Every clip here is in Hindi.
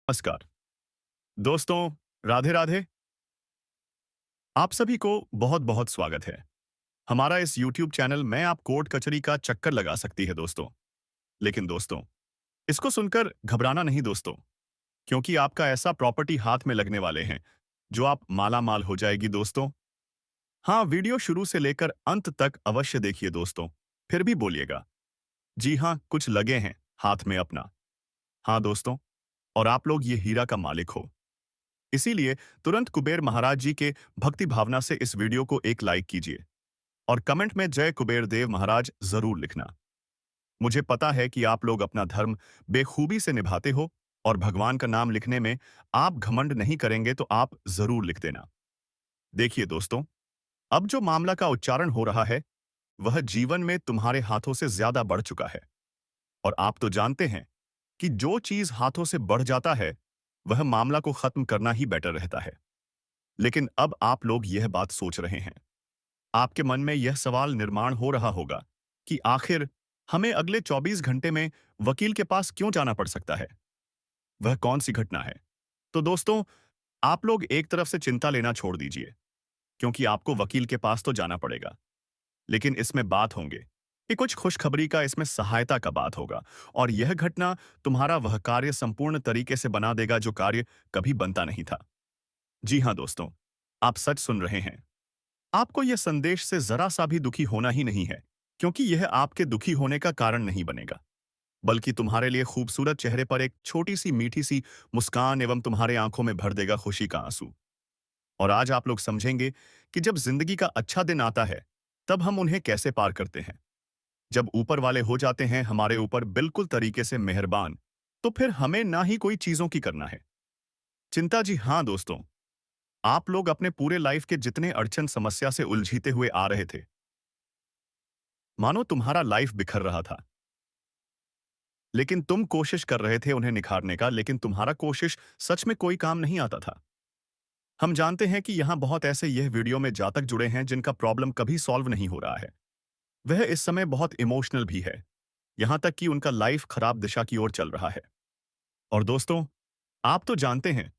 नमस्कार दोस्तों। राधे राधे। आप सभी को बहुत बहुत स्वागत है। हमारा इस YouTube चैनल में आप कोर्ट कचहरी का चक्कर लगा सकती है दोस्तों। लेकिन दोस्तों, इसको सुनकर घबराना नहीं दोस्तों, क्योंकि आपका ऐसा प्रॉपर्टी हाथ में लगने वाले हैं जो आप माला माल हो जाएगी दोस्तों। हाँ, वीडियो शुरू से लेकर अंत तक अवश्य देखिए दोस्तों, फिर भी बोलिएगा जी हाँ, कुछ लगे हैं हाथ में अपना। हाँ दोस्तों, और आप लोग ये हीरा का मालिक हो। इसीलिए तुरंत कुबेर महाराज जी के भक्ति भावना से इस वीडियो को एक लाइक कीजिए और कमेंट में जय कुबेर देव महाराज जरूर लिखना। मुझे पता है कि आप लोग अपना धर्म बेखूबी से निभाते हो और भगवान का नाम लिखने में आप घमंड नहीं करेंगे तो आप जरूर लिख देना। देखिए दोस्तों, अब जो मामला का उच्चारण हो रहा है वह जीवन में तुम्हारे हाथों से ज्यादा बढ़ चुका है। और आप तो जानते हैं कि जो चीज हाथों से बढ़ जाता है वह मामला को खत्म करना ही बेटर रहता है। लेकिन अब आप लोग यह बात सोच रहे हैं, आपके मन में यह सवाल निर्माण हो रहा होगा कि आखिर हमें अगले 24 घंटे में वकील के पास क्यों जाना पड़ सकता है? वह कौन सी घटना है? तो दोस्तों, आप लोग एक तरफ से चिंता लेना छोड़ दीजिए, क्योंकि आपको वकील के पास तो जाना पड़ेगा। लेकिन इसमें बात होंगे कि कुछ खुशखबरी का इसमें सहायता का बात होगा और यह घटना तुम्हारा वह कार्य संपूर्ण तरीके से बना देगा जो कार्य कभी बनता नहीं था। जी हाँ दोस्तों, आप सच सुन रहे हैं। आपको यह संदेश से जरा सा भी दुखी होना ही नहीं है, क्योंकि यह आपके दुखी होने का कारण नहीं बनेगा, बल्कि तुम्हारे लिए खूबसूरत चेहरे पर एक छोटी सी मीठी सी मुस्कान एवं तुम्हारे आंखों में भर देगा खुशी का आंसू। और आज आप लोग समझेंगे कि जब जिंदगी का अच्छा दिन आता है तब हम उन्हें कैसे पार करते हैं। जब ऊपर वाले हो जाते हैं हमारे ऊपर बिल्कुल तरीके से मेहरबान, तो फिर हमें ना ही कोई चीजों की करना है चिंता। जी हाँ दोस्तों, आप लोग अपने पूरे लाइफ के जितने अड़चन समस्या से उलझीते हुए आ रहे थे, मानो तुम्हारा लाइफ बिखर रहा था, लेकिन तुम कोशिश कर रहे थे उन्हें निखारने का, लेकिन तुम्हारा कोशिश सच में कोई काम नहीं आता था। हम जानते हैं कि यहां बहुत ऐसे यह वीडियो में जातक जुड़े हैं जिनका प्रॉब्लम कभी सॉल्व नहीं हो रहा है। वह इस समय बहुत इमोशनल भी है, यहां तक कि उनका लाइफ खराब दिशा की ओर चल रहा है। और दोस्तों, आप तो जानते हैं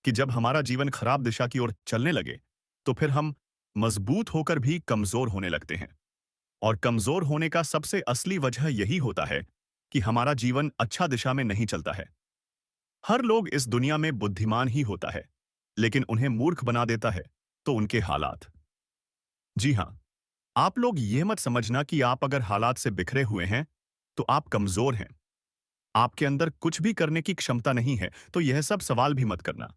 कि जब हमारा जीवन खराब दिशा की ओर चलने लगे तो फिर हम मजबूत होकर भी कमजोर होने लगते हैं। और कमजोर होने का सबसे असली वजह यही होता है कि हमारा जीवन अच्छा दिशा में नहीं चलता है। हर लोग इस दुनिया में बुद्धिमान ही होता है, लेकिन उन्हें मूर्ख बना देता है तो उनके हालात। जी हाँ, आप लोग ये मत समझना कि आप अगर हालात से बिखरे हुए हैं तो आप कमजोर हैं, आपके अंदर कुछ भी करने की क्षमता नहीं है, तो यह सब सवाल भी मत करना।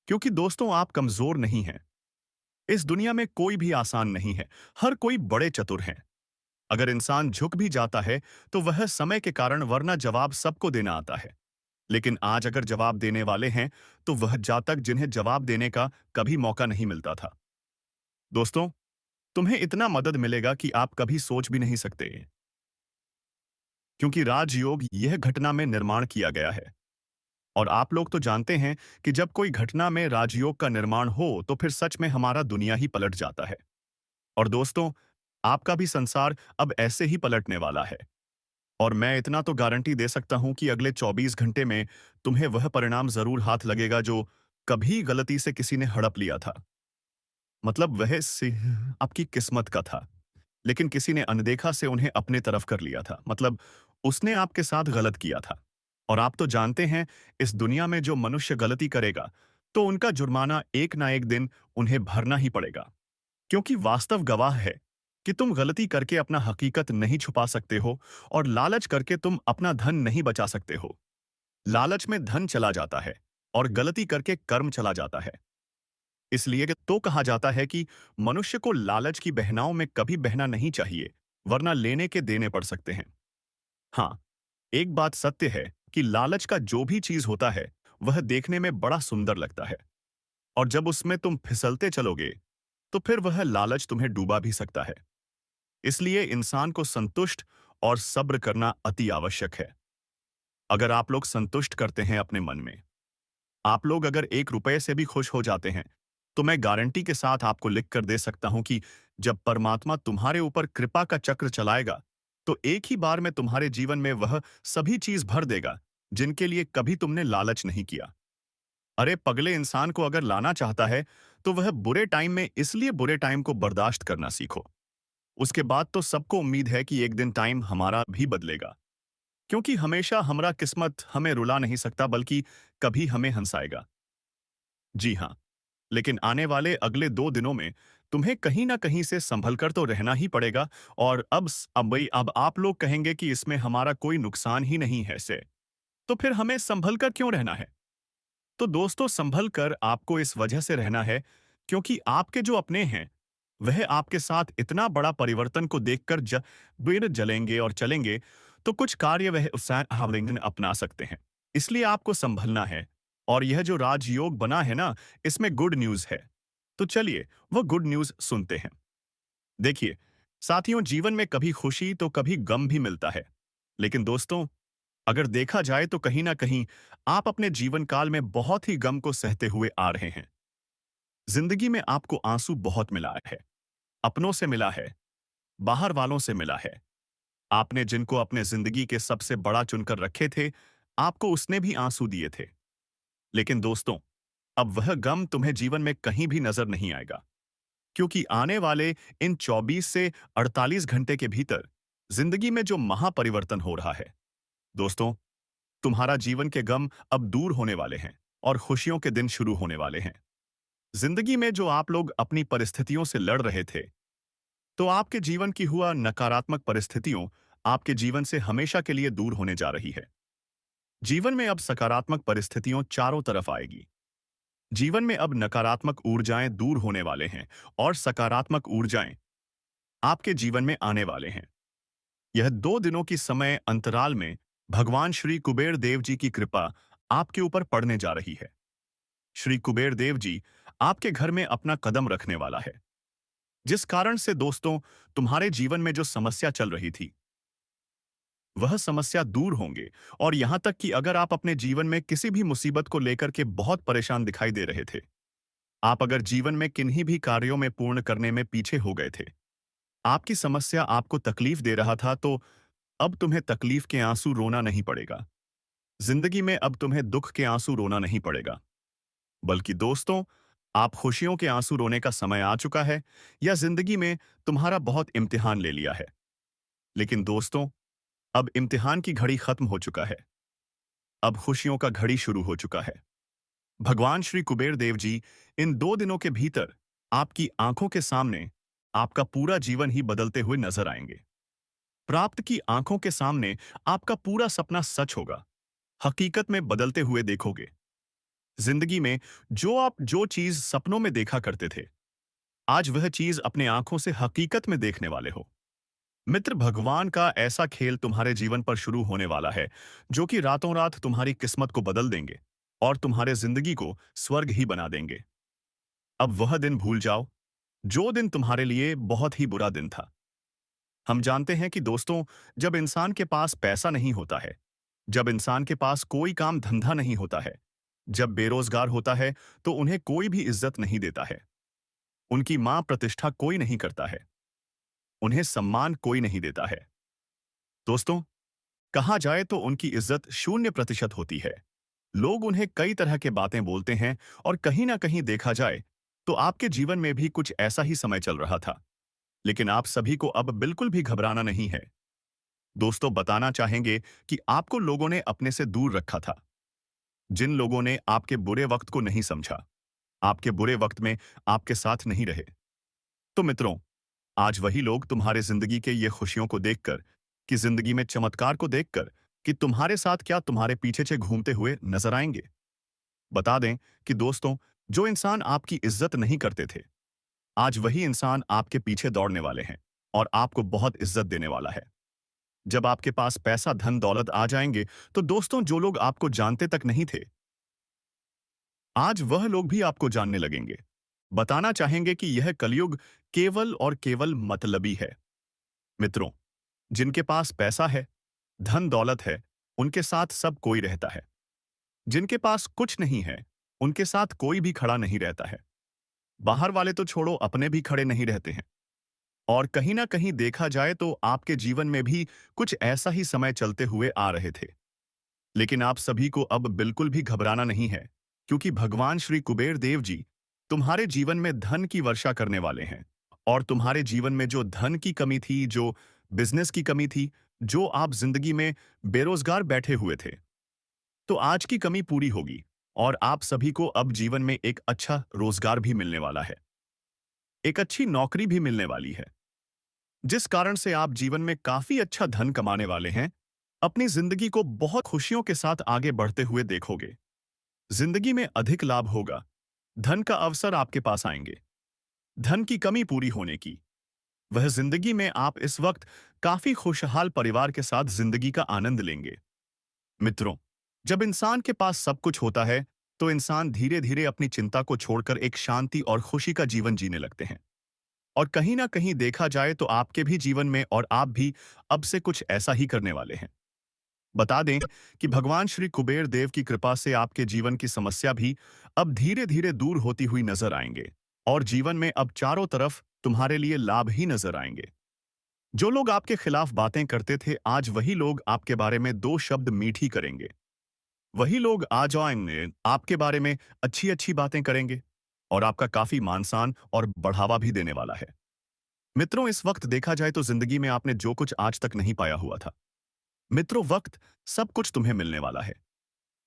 क्योंकि दोस्तों, आप कमजोर नहीं हैं। इस दुनिया में कोई भी आसान नहीं है, हर कोई बड़े चतुर हैं। अगर इंसान झुक भी जाता है तो वह समय के कारण, वरना जवाब सबको देना आता है। लेकिन आज अगर जवाब देने वाले हैं तो वह जातक जिन्हें जवाब देने का कभी मौका नहीं मिलता था। दोस्तों, तुम्हें इतना मदद मिलेगा कि आप कभी सोच भी नहीं सकते, क्योंकि राजयोग यह घटना में निर्माण किया गया है। और आप लोग तो जानते हैं कि जब कोई घटना में राजयोग का निर्माण हो तो फिर सच में हमारा दुनिया ही पलट जाता है। और दोस्तों, आपका भी संसार अब ऐसे ही पलटने वाला है। और मैं इतना तो गारंटी दे सकता हूं कि अगले 24 घंटे में तुम्हें वह परिणाम जरूर हाथ लगेगा जो कभी गलती से किसी ने हड़प लिया था। मतलब वह आपकी किस्मत का था, लेकिन किसी ने अनदेखा से उन्हें अपने तरफ कर लिया था। मतलब उसने आपके साथ गलत किया था। और आप तो जानते हैं, इस दुनिया में जो मनुष्य गलती करेगा तो उनका जुर्माना एक ना एक दिन उन्हें भरना ही पड़ेगा। क्योंकि वास्तव गवाह है कि तुम गलती करके अपना हकीकत नहीं छुपा सकते हो और लालच करके तुम अपना धन नहीं बचा सकते हो। लालच में धन चला जाता है और गलती करके कर्म चला जाता है। इसलिए कि तो कहा जाता है कि मनुष्य को लालच की बहनाओं में कभी बहना नहीं चाहिए, वरना लेने के देने पड़ सकते हैं। हाँ, एक बात सत्य है कि लालच का जो भी चीज होता है वह देखने में बड़ा सुंदर लगता है, और जब उसमें तुम फिसलते चलोगे तो फिर वह लालच तुम्हें डूबा भी सकता है। इसलिए इंसान को संतुष्ट और सब्र करना अति आवश्यक है। अगर आप लोग संतुष्ट करते हैं अपने मन में, आप लोग अगर 1 रुपए से भी खुश हो जाते हैं, तो मैं गारंटी के साथ आपको लिख कर दे सकता हूं कि जब परमात्मा तुम्हारे ऊपर कृपा का चक्र चलाएगा तो एक ही बार में तुम्हारे जीवन में वह सभी चीज भर देगा जिनके लिए कभी तुमने लालच नहीं किया। अरे पगले, इंसान को अगर लाना चाहता है तो वह बुरे टाइम में इसलिए बुरे टाइम को बर्दाश्त करना सीखो। उसके बाद तो सबको उम्मीद है कि एक दिन टाइम हमारा भी बदलेगा, क्योंकि हमेशा हमारा किस्मत हमें रुला नहीं सकता, बल्कि कभी हमें हंसाएगा। जी हाँ, लेकिन आने वाले अगले 2 दिनों में तुम्हें कहीं ना कहीं से संभल कर तो रहना ही पड़ेगा। और अब भाई, अब आप लोग कहेंगे कि इसमें हमारा कोई नुकसान ही नहीं है से, तो फिर हमें संभल कर क्यों रहना है? तो दोस्तों, संभल कर आपको इस वजह से रहना है क्योंकि आपके जो अपने हैं वह आपके साथ इतना बड़ा परिवर्तन को देखकर बिन जलेंगे और चलेंगे। तो कुछ कार्य वह उत्साह अपना सकते हैं, इसलिए आपको संभलना है। और यह जो राजयोग बना है ना, इसमें गुड न्यूज है। तो चलिए वो गुड न्यूज सुनते हैं। देखिए साथियों, जीवन में कभी खुशी तो कभी गम भी मिलता है। लेकिन दोस्तों, अगर देखा जाए तो कहीं ना कहीं आप अपने जीवन काल में बहुत ही गम को सहते हुए आ रहे हैं। जिंदगी में आपको आंसू बहुत मिला है, अपनों से मिला है, बाहर वालों से मिला है। आपने जिनको अपने जिंदगी के सबसे बड़ा चुनकर रखे थे, आपको उसने भी आंसू दिए थे। लेकिन दोस्तों, अब वह गम तुम्हें जीवन में कहीं भी नजर नहीं आएगा, क्योंकि आने वाले इन 24 से 48 घंटे के भीतर जिंदगी में जो महापरिवर्तन हो रहा है, दोस्तों, तुम्हारा जीवन के गम अब दूर होने वाले हैं और खुशियों के दिन शुरू होने वाले हैं। जिंदगी में जो आप लोग अपनी परिस्थितियों से लड़ रहे थे, तो आपके जीवन की हुआ नकारात्मक परिस्थितियों आपके जीवन से हमेशा के लिए दूर होने जा रही है। जीवन में अब सकारात्मक परिस्थितियों चारों तरफ आएगी। जीवन में अब नकारात्मक ऊर्जाएं दूर होने वाले हैं और सकारात्मक ऊर्जाएं आपके जीवन में आने वाले हैं। यह 2 दिनों की समय अंतराल में भगवान श्री कुबेर देव जी की कृपा आपके ऊपर पड़ने जा रही है। श्री कुबेर देव जी आपके घर में अपना कदम रखने वाला है, जिस कारण से दोस्तों, तुम्हारे जीवन में जो समस्या चल रही थी वह समस्या दूर होंगे। और यहां तक कि अगर आप अपने जीवन में किसी भी मुसीबत को लेकर के बहुत परेशान दिखाई दे रहे थे, आप अगर जीवन में किन्हीं भी कार्यों में पूर्ण करने में पीछे हो गए थे, आपकी समस्या आपको तकलीफ दे रहा था, तो अब तुम्हें तकलीफ के आंसू रोना नहीं पड़ेगा। जिंदगी में अब तुम्हें दुख के आंसू रोना नहीं पड़ेगा, बल्कि दोस्तों, आप खुशियों के आंसू रोने का समय आ चुका है, या जिंदगी में तुम्हारा बहुत इम्तिहान ले लिया है। लेकिन दोस्तों, अब इम्तिहान की घड़ी खत्म हो चुका है, अब खुशियों का घड़ी शुरू हो चुका है। भगवान श्री कुबेर देव जी इन 2 दिनों के भीतर आपकी आंखों के सामने आपका पूरा जीवन ही बदलते हुए नजर आएंगे। प्राप्त की आंखों के सामने आपका पूरा सपना सच होगा, हकीकत में बदलते हुए देखोगे। जिंदगी में जो चीज सपनों में देखा करते थे, आज वह चीज अपने आंखों से हकीकत में देखने वाले हो। मित्र, भगवान का ऐसा खेल तुम्हारे जीवन पर शुरू होने वाला है, जो कि रातों रात तुम्हारी किस्मत को बदल देंगे और तुम्हारे जिंदगी को स्वर्ग ही बना देंगे। अब वह दिन भूल जाओ, जो दिन तुम्हारे लिए बहुत ही बुरा दिन था। हम जानते हैं कि दोस्तों, जब इंसान के पास पैसा नहीं होता है, जब इंसान के पास कोई काम धंधा नहीं होता है, जब बेरोजगार होता है, तो उन्हें कोई भी इज्जत नहीं देता है। उनकी मां प्रतिष्ठा कोई नहीं करता है, उन्हें सम्मान कोई नहीं देता है। दोस्तों, कहा जाए तो उनकी इज्जत 0% होती है। लोग उन्हें कई तरह के बातें बोलते हैं, और कहीं ना कहीं देखा जाए तो आपके जीवन में भी कुछ ऐसा ही समय चल रहा था। लेकिन आप सभी को अब बिल्कुल भी घबराना नहीं है। दोस्तों, बताना चाहेंगे कि आपको लोगों ने अपने से दूर रखा था। जिन लोगों ने आपके बुरे वक्त को नहीं समझा, आपके बुरे वक्त में आपके साथ नहीं रहे, तो मित्रों, आज वही लोग तुम्हारे जिंदगी के ये खुशियों को देखकर, कि जिंदगी में चमत्कार को देखकर, कि तुम्हारे साथ क्या तुम्हारे पीछे से घूमते हुए नजर आएंगे। बता दें कि दोस्तों, जो इंसान आपकी इज्जत नहीं करते थे, आज वही इंसान आपके पीछे दौड़ने वाले हैं और आपको बहुत इज्जत देने वाला है। जब आपके पास पैसा धन दौलत आ जाएंगे, तो दोस्तों, जो लोग आपको जानते तक नहीं थे, आज वह लोग भी आपको जानने लगेंगे। बताना चाहेंगे कि यह कलयुग केवल और केवल मतलबी है। मित्रों, जिनके पास पैसा है, धन दौलत है, उनके साथ सब कोई रहता है। जिनके पास कुछ नहीं है, उनके साथ कोई भी खड़ा नहीं रहता है। बाहर वाले तो छोड़ो, अपने भी खड़े नहीं रहते हैं। और कहीं ना कहीं देखा जाए तो आपके जीवन में भी कुछ ऐसा ही समय चलते हुए आ रहे थे। लेकिन आप सभी को अब बिल्कुल भी घबराना नहीं है, क्योंकि भगवान श्री कुबेर देव जी तुम्हारे जीवन में धन की वर्षा करने वाले हैं। और तुम्हारे जीवन में जो धन की कमी थी, जो बिजनेस की कमी थी, जो आप जिंदगी में बेरोजगार बैठे हुए थे, तो आज की कमी पूरी होगी। और आप सभी को अब जीवन में एक अच्छा रोजगार भी मिलने वाला है, एक अच्छी नौकरी भी मिलने वाली है, जिस कारण से आप जीवन में काफी अच्छा धन कमाने वाले हैं। अपनी जिंदगी को बहुत खुशियों के साथ आगे बढ़ते हुए देखोगे। जिंदगी में अधिक लाभ होगा, धन का अवसर आपके पास आएंगे। धन की कमी पूरी होने की वह जिंदगी में आप इस वक्त काफी खुशहाल परिवार के साथ जिंदगी का आनंद लेंगे। मित्रों, जब इंसान के पास सब कुछ होता है, तो इंसान धीरे धीरे अपनी चिंता को छोड़कर एक शांति और खुशी का जीवन जीने लगते हैं। और कहीं ना कहीं देखा जाए तो आपके भी जीवन में और आप भी अब से कुछ ऐसा ही करने वाले हैं। बता दें कि भगवान श्री कुबेर देव की कृपा से आपके जीवन की समस्या भी अब धीरे धीरे दूर होती हुई नजर आएंगे। और जीवन में अब चारों तरफ तुम्हारे लिए लाभ ही नजर आएंगे। जो लोग आपके खिलाफ बातें करते थे, आज वही लोग आपके बारे में दो शब्द मीठी करेंगे। वही लोग आ जाएंगे आपके बारे में अच्छी अच्छी बातें करेंगे। और आपका काफी मान सम्मान और बढ़ावा भी देने वाला है। मित्रों, इस वक्त देखा जाए तो जिंदगी में आपने जो कुछ आज तक नहीं पाया हुआ था, मित्रों, वक्त सब कुछ तुम्हें मिलने वाला है।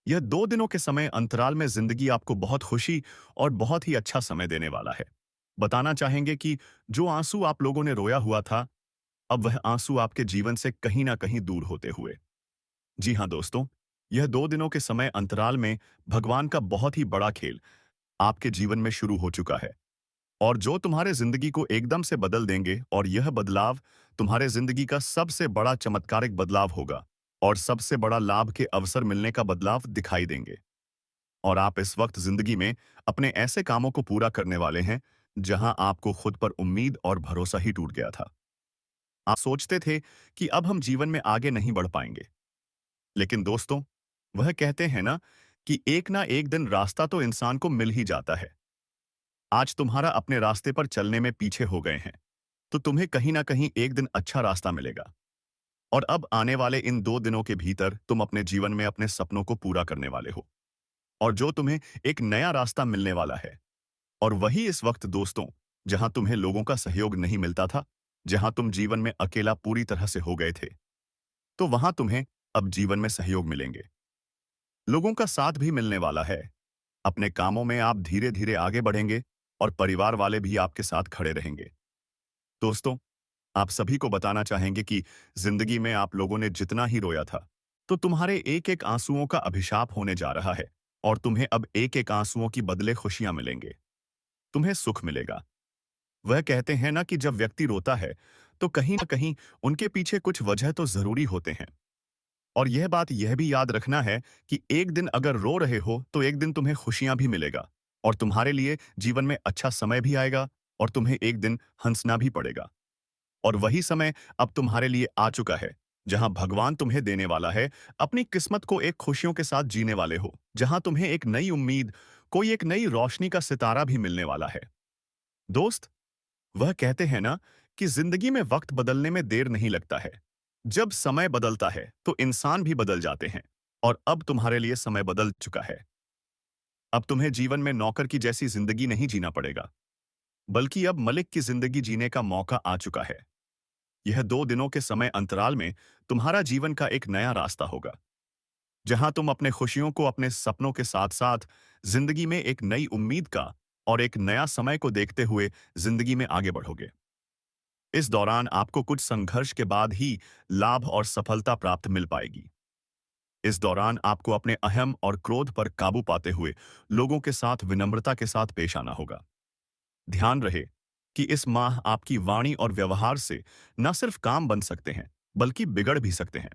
यह 2 दिनों के समय अंतराल में जिंदगी आपको बहुत खुशी और बहुत ही अच्छा समय देने वाला है। बताना चाहेंगे कि जो आंसू आप लोगों ने रोया हुआ था, अब वह आंसू आपके जीवन से कहीं ना कहीं दूर होते हुए। जी हाँ दोस्तों, यह 2 दिनों के समय अंतराल में भगवान का बहुत ही बड़ा खेल आपके जीवन में शुरू हो चुका है। और जो तुम्हारे जिंदगी को एकदम से बदल देंगे। और यह बदलाव तुम्हारे जिंदगी का सबसे बड़ा चमत्कारिक बदलाव होगा। और सबसे बड़ा लाभ के अवसर मिलने का बदलाव दिखाई देंगे। और आप इस वक्त जिंदगी में अपने ऐसे कामों को पूरा करने वाले हैं जहां आपको खुद पर उम्मीद और भरोसा ही टूट गया था। आप सोचते थे कि अब हम जीवन में आगे नहीं बढ़ पाएंगे। लेकिन दोस्तों, वह कहते हैं ना कि एक ना एक दिन रास्ता तो इंसान को मिल ही जाता है। आज तुम्हारा अपने रास्ते पर चलने में पीछे हो गए हैं, तो तुम्हें कहीं ना कहीं एक दिन अच्छा रास्ता मिलेगा। और अब आने वाले इन 2 दिनों के भीतर तुम अपने जीवन में अपने सपनों को पूरा करने वाले हो। और जो तुम्हें एक नया रास्ता मिलने वाला है। और वही इस वक्त दोस्तों, जहां तुम्हें लोगों का सहयोग नहीं मिलता था, जहां तुम जीवन में अकेला पूरी तरह से हो गए थे, तो वहां तुम्हें अब जीवन में सहयोग मिलेंगे। लोगों का साथ भी मिलने वाला है। अपने कामों में आप धीरे धीरे आगे बढ़ेंगे। और परिवार वाले भी आपके साथ खड़े रहेंगे। दोस्तों, आप सभी को बताना चाहेंगे कि जिंदगी में आप लोगों ने जितना ही रोया था, तो तुम्हारे एक एक आंसुओं का अभिशाप होने जा रहा है। और तुम्हें अब एक एक आंसुओं की बदले खुशियां मिलेंगे। तुम्हें सुख मिलेगा। वह कहते हैं ना कि जब व्यक्ति रोता है, तो कहीं ना कहीं उनके पीछे कुछ वजह तो जरूरी होते हैं। और यह बात यह भी याद रखना है कि एक दिन अगर रो रहे हो, तो एक दिन तुम्हें खुशियां भी मिलेगा। और तुम्हारे लिए जीवन में अच्छा समय भी आएगा। और तुम्हें एक दिन हंसना भी पड़ेगा। और वही समय अब तुम्हारे लिए आ चुका है, जहां भगवान तुम्हें देने वाला है। अपनी किस्मत को एक खुशियों के साथ जीने वाले हो, जहां तुम्हें एक नई उम्मीद, कोई एक नई रोशनी का सितारा भी मिलने वाला है। दोस्त, वह कहते हैं ना कि जिंदगी में वक्त बदलने में देर नहीं लगता है। जब समय बदलता है, तो इंसान भी बदल जाते हैं। और अब तुम्हारे लिए समय बदल चुका है। अब तुम्हें जीवन में नौकर की जैसी जिंदगी नहीं जीना पड़ेगा, बल्कि अब मलिक की जिंदगी जीने का मौका आ चुका है। यह 2 दिनों के समय अंतराल में तुम्हारा जीवन का एक नया रास्ता होगा, जहां तुम अपने खुशियों को, अपने सपनों के साथ साथ जिंदगी में एक नई उम्मीद का और एक नया समय को देखते हुए जिंदगी में आगे बढ़ोगे। इस दौरान आपको कुछ संघर्ष के बाद ही लाभ और सफलता प्राप्त मिल पाएगी। इस दौरान आपको अपने अहम और क्रोध पर काबू पाते हुए लोगों के साथ विनम्रता के साथ पेश आना होगा। ध्यान रहे कि इस माह आपकी वाणी और व्यवहार से न सिर्फ काम बन सकते हैं, बल्कि बिगड़ भी सकते हैं।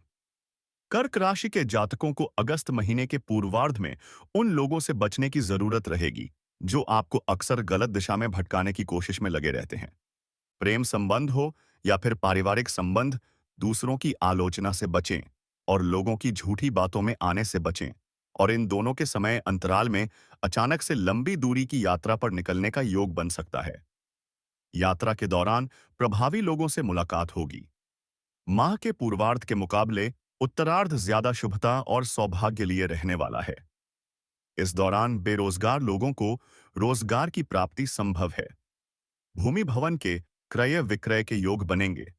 कर्क राशि के जातकों को अगस्त महीने के पूर्वार्ध में उन लोगों से बचने की जरूरत रहेगी जो आपको अक्सर गलत दिशा में भटकाने की कोशिश में लगे रहते हैं। प्रेम संबंध हो या फिर पारिवारिक संबंध, दूसरों की आलोचना से बचें और लोगों की झूठी बातों में आने से बचें। और इन दोनों के समय अंतराल में अचानक से लंबी दूरी की यात्रा पर निकलने का योग बन सकता है। यात्रा के दौरान प्रभावी लोगों से मुलाकात होगी। माह के पूर्वार्ध के मुकाबले उत्तरार्ध ज्यादा शुभता और सौभाग्य लिए रहने वाला है। इस दौरान बेरोजगार लोगों को रोजगार की प्राप्ति संभव है। भूमि भवन के क्रय विक्रय के योग बनेंगे।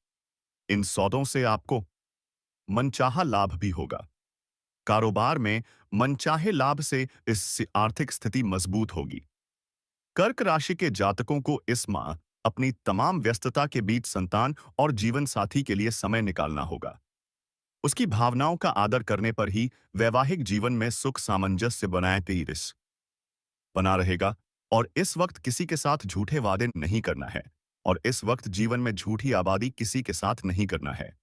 इन सौदों से आपको मनचाहा लाभ भी होगा। कारोबार में मनचाहे लाभ से इस आर्थिक स्थिति मजबूत होगी। कर्क राशि के जातकों को इस माह अपनी तमाम व्यस्तता के बीच संतान और जीवन साथी के लिए समय निकालना होगा। उसकी भावनाओं का आदर करने पर ही वैवाहिक जीवन में सुख सामंजस्य बनाए तीरिस बना रहेगा। और इस वक्त किसी के साथ झूठे वादे नहीं करना है। और इस वक्त जीवन में झूठी आबादी किसी के साथ नहीं करना है।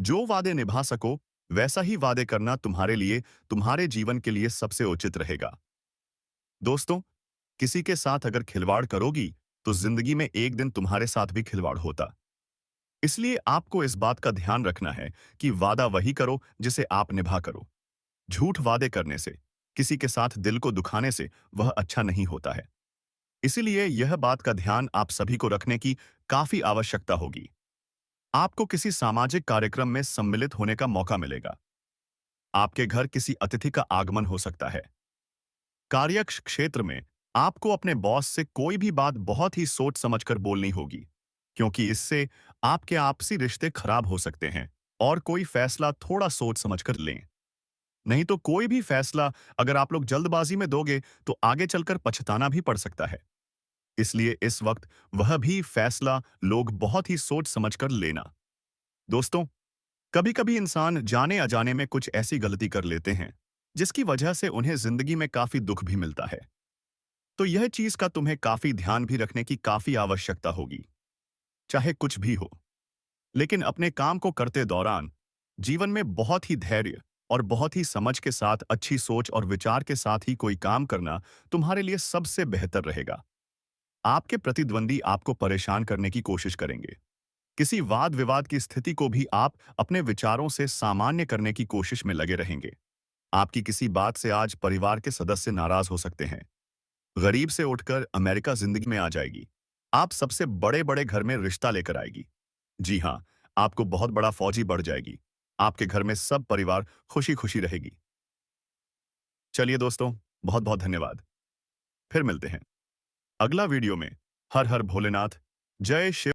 जो वादे निभा सको वैसा ही वादे करना तुम्हारे लिए, तुम्हारे जीवन के लिए सबसे उचित रहेगा। दोस्तों, किसी के साथ अगर खिलवाड़ करोगी तो जिंदगी में एक दिन तुम्हारे साथ भी खिलवाड़ होता। इसलिए आपको इस बात का ध्यान रखना है कि वादा वही करो जिसे आप निभा करो। झूठ वादे करने से, किसी के साथ दिल को दुखाने से वह अच्छा नहीं होता है। इसीलिए यह बात का ध्यान आप सभी को रखने की काफी आवश्यकता होगी। आपको किसी सामाजिक कार्यक्रम में सम्मिलित होने का मौका मिलेगा। आपके घर किसी अतिथि का आगमन हो सकता है। कार्य क्षेत्र में आपको अपने बॉस से कोई भी बात बहुत ही सोच समझकर बोलनी होगी, क्योंकि इससे आपके आपसी रिश्ते खराब हो सकते हैं। और कोई फैसला थोड़ा सोच समझकर लें। नहीं तो कोई भी फैसला अगर आप लोग जल्दबाजी में दोगे तो आगे चलकर पछताना भी पड़ सकता है। इसलिए इस वक्त वह भी फैसला लोग बहुत ही सोच समझकर लेना। दोस्तों, कभी-कभी इंसान जाने अजाने में कुछ ऐसी गलती कर लेते हैं जिसकी वजह से उन्हें जिंदगी में काफी दुख भी मिलता है। तो यह चीज का तुम्हें काफी ध्यान भी रखने की काफी आवश्यकता होगी। चाहे कुछ भी हो, लेकिन अपने काम को करते दौरान जीवन में बहुत ही धैर्य और बहुत ही समझ के साथ, अच्छी सोच और विचार के साथ ही कोई काम करना तुम्हारे लिए सबसे बेहतर रहेगा। आपके प्रतिद्वंदी आपको परेशान करने की कोशिश करेंगे। किसी वाद विवाद की स्थिति को भी आप अपने विचारों से सामान्य करने की कोशिश में लगे रहेंगे। आपकी किसी बात से आज परिवार के सदस्य नाराज हो सकते हैं। गरीब से उठकर अमेरिका जिंदगी में आ जाएगी। आप सबसे बड़े बड़े घर में रिश्ता लेकर आएगी। जी हाँ, आपको बहुत बड़ा फौजी बढ़ जाएगी। आपके घर में सब परिवार खुशी खुशी रहेगी। चलिए दोस्तों, बहुत बहुत धन्यवाद। फिर मिलते हैं अगला वीडियो में। हर हर भोलेनाथ, जय शिव।